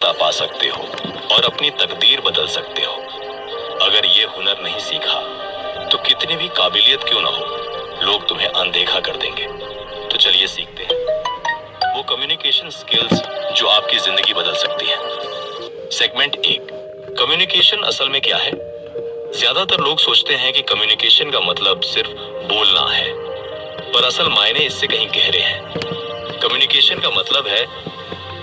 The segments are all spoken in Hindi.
पा सकते हो और अपनी तकदीर बदल सकते हो। अगर ये हुनर नहीं सीखा तो कितनी भी काबिलियत क्यों ना हो, लोग तुम्हें अनदेखा कर देंगे। तो चलिए सीखते हैं वो कम्युनिकेशन स्किल्स जो आपकी जिंदगी बदल सकती है। सेगमेंट 1, कम्युनिकेशन असल में क्या है? ज्यादातर लोग सोचते हैं कि कम्युनिकेशन का मतलब सिर्फ बोलना है, पर असल मायने इससे कहीं गहरे हैं। कम्युनिकेशन का मतलब है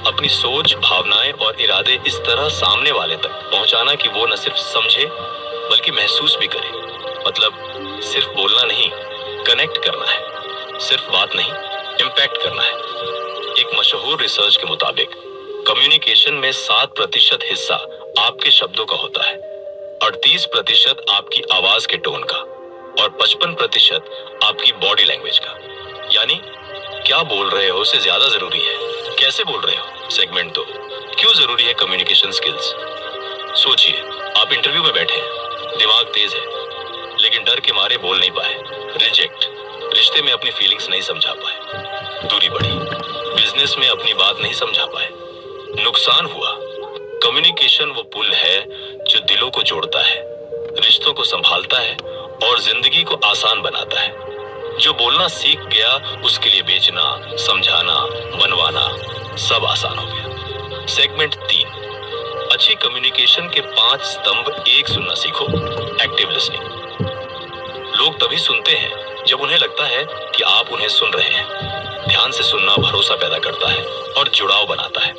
अपनी सोच, भावनाएं और इरादे इस तरह सामने वाले तक पहुंचाना कि वो न सिर्फ समझे बल्कि महसूस भी करे। मतलब सिर्फ बोलना नहीं, कनेक्ट करना है। सिर्फ बात नहीं, इम्पैक्ट करना है। एक मशहूर रिसर्च के मुताबिक कम्युनिकेशन में 7% हिस्सा आपके शब्दों का होता है, 38% आपकी आवाज के टोन का और 55% आपकी बॉडी लैंग्वेज का। यानी क्या बोल रहे हो से ज्यादा जरूरी है कैसे बोल रहे हो। सेगमेंट 2, क्यों जरूरी है कम्युनिकेशन स्किल्स? सोचिए, आप इंटरव्यू में बैठे हैं, दिमाग तेज है, लेकिन डर के मारे बोल नहीं पाए। रिजेक्ट। रिश्ते में अपनी फीलिंग्स नहीं समझा पाए, दूरी बढ़ी। बिजनेस में अपनी बात नहीं समझा पाए, नुकसान हुआ। कम्युनिकेशन वो पुल है जो दिलों को जोड़ता है, रिश्तों को संभालता है और जिंदगी को आसान बनाता है। जो बोलना सीख गया उसके लिए बेचना, समझाना, बनवाना सब आसान हो गया। सेगमेंट 3, अच्छी कम्युनिकेशन के 5 स्तंभ। 1, सुनना सीखो, एक्टिव लिसनिंग। लोग तभी सुनते हैं जब उन्हें लगता है कि आप उन्हें सुन रहे हैं। ध्यान से सुनना भरोसा पैदा करता है और जुड़ाव बनाता है।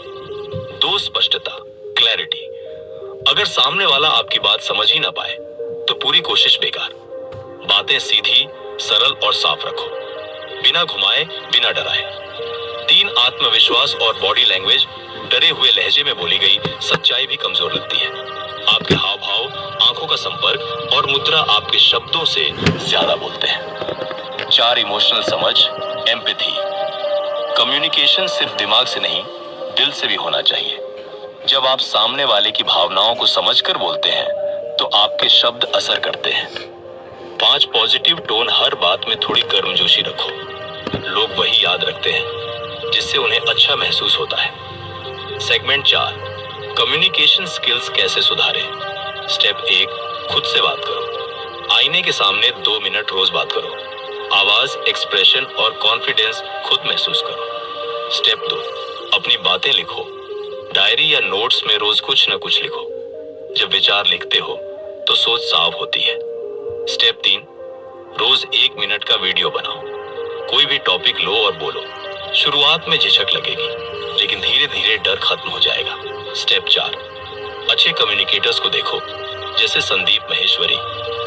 2, स्पष्टता, क्लैरिटी। अगर सामने वाला आपकी बात समझ ही ना पाए तो पूरी कोशिश बेकार। बातें सीधी, सरल और साफ रखो, बिना घुमाए, बिना डराए। 3, आत्मविश्वास और बॉडी लैंग्वेज। डरे हुए लहजे में बोली गई सच्चाई भी कमजोर लगती है। आपके हाव भाव, आंखों का संपर्क और मुद्रा आपके शब्दों से ज्यादा बोलते हैं। 4, इमोशनल समझ, एम्पैथी। कम्युनिकेशन सिर्फ दिमाग से नहीं, दिल से भी होना चाहिए। जब आप सामने वाले की भावनाओं को समझकर बोलते हैं तो आपके शब्द असर करते हैं। 5, पॉजिटिव टोन। हर बात में थोड़ी गर्मजोशी रखो, लोग वही याद रखते हैं जिससे उन्हें अच्छा महसूस होता है। सेगमेंट 4, कम्युनिकेशन स्किल्स कैसे सुधारें? स्टेप 1, खुद से बात करो। आईने के सामने 2 मिनट रोज बात करो। आवाज, एक्सप्रेशन और कॉन्फिडेंस खुद महसूस करो। स्टेप 2, अपनी बातें लिखो। डायरी या नोट्स में रोज कुछ न कुछ लिखो। जब विचार लिखते हो तो सोच साफ होती है। स्टेप 3, रोज 1 मिनट का वीडियो बनाओ। कोई भी टॉपिक लो और बोलो। शुरुआत में झिझक लगेगी, लेकिन धीरे धीरे डर खत्म हो जाएगा। स्टेप 4, अच्छे कम्युनिकेटर्स को देखो, जैसे संदीप माहेश्वरी,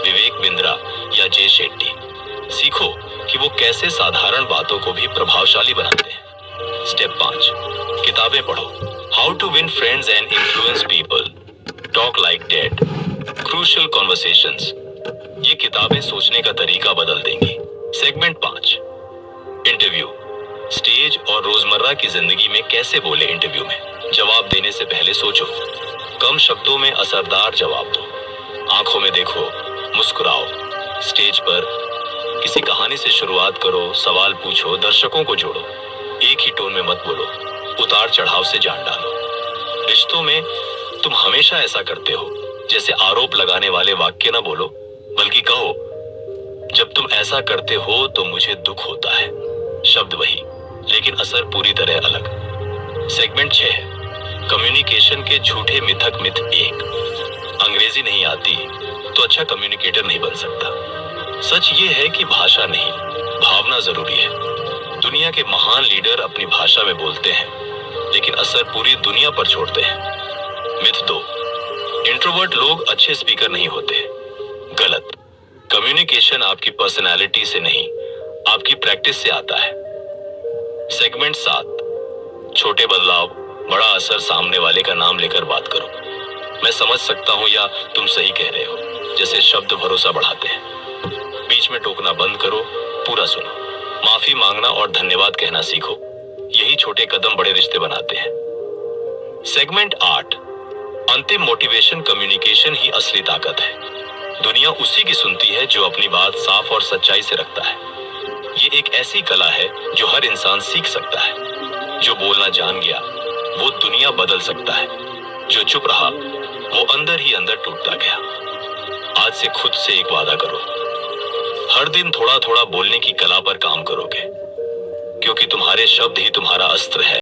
विवेक बिंद्रा या जय शेट्टी। सीखो कि वो कैसे साधारण बातों को भी प्रभावशाली बनाते हैं। स्टेप 5, किताबें पढ़ो। How to win friends and influence people, talk like TED, crucial conversations. ये किताबें सोचने का तरीका बदल देंगी। Segment 5, interview. स्टेज और रोजमर्रा की जिंदगी में कैसे बोले। इंटरव्यू में जवाब देने से पहले सोचो, कम शब्दों में असरदार जवाब दो। आंखों में देखो, मुस्कुराओ। स्टेज पर किसी कहानी से शुरुआत करो, सवाल पूछो, दर्शकों को जोड़ो। एक ही टोन में मत बोलो, उतार चढ़ाव से जान डालो। रिश्तों में तुम हमेशा ऐसा करते हो जैसे आरोप लगाने वाले वाक्य ना बोलो, बल्कि कहो, जब तुम ऐसा करते हो तो मुझे दुख होता है। शब्द वही, लेकिन असर पूरी तरह अलग। सेगमेंट 6, कम्युनिकेशन के झूठे मिथक। मिथ 1, अंग्रेजी नहीं आती तो अच्छा कम्युनिकेटर नहीं बन सकता। सच ये है कि भाषा नहीं, भावना जरूरी है। दुनिया के महान लीडर अपनी भाषा में बोलते हैं, लेकिन असर पूरी दुनिया पर छोड़ते हैं। मिथ 2, इंट्रोवर्ट लोग अच्छे स्पीकर नहीं होते। गलत। कम्युनिकेशन आपकी पर्सनालिटी से नहीं, आपकी प्रैक्टिस से आता है। सेगमेंट 7, छोटे बदलाव, बड़ा असर। सामने वाले का नाम लेकर बात करो। मैं समझ सकता हूं या तुम सही कह रहे हो जैसे शब्द भरोसा बढ़ाते हैं। बीच में टोकना बंद करो, पूरा सुनो। माफी मांगना और धन्यवाद कहना सीखो। यही छोटे कदम बड़े रिश्ते बनाते हैं। सेगमेंट 8, अंतिम मोटिवेशन। कम्युनिकेशन ही असली ताकत है। दुनिया उसी की सुनती है जो अपनी बात साफ और सच्चाई से रखता है। ये एक ऐसी कला है जो हर इंसान सीख सकता है। जो बोलना जान गया वो दुनिया बदल सकता है। जो चुप रहा वो अंदर ही अंदर टूटता गया। आज से खुद से एक वादा करो, हर दिन थोड़ा थोड़ा बोलने की कला पर काम करोगे, क्योंकि तुम्हारे शब्द ही तुम्हारा अस्त्र है।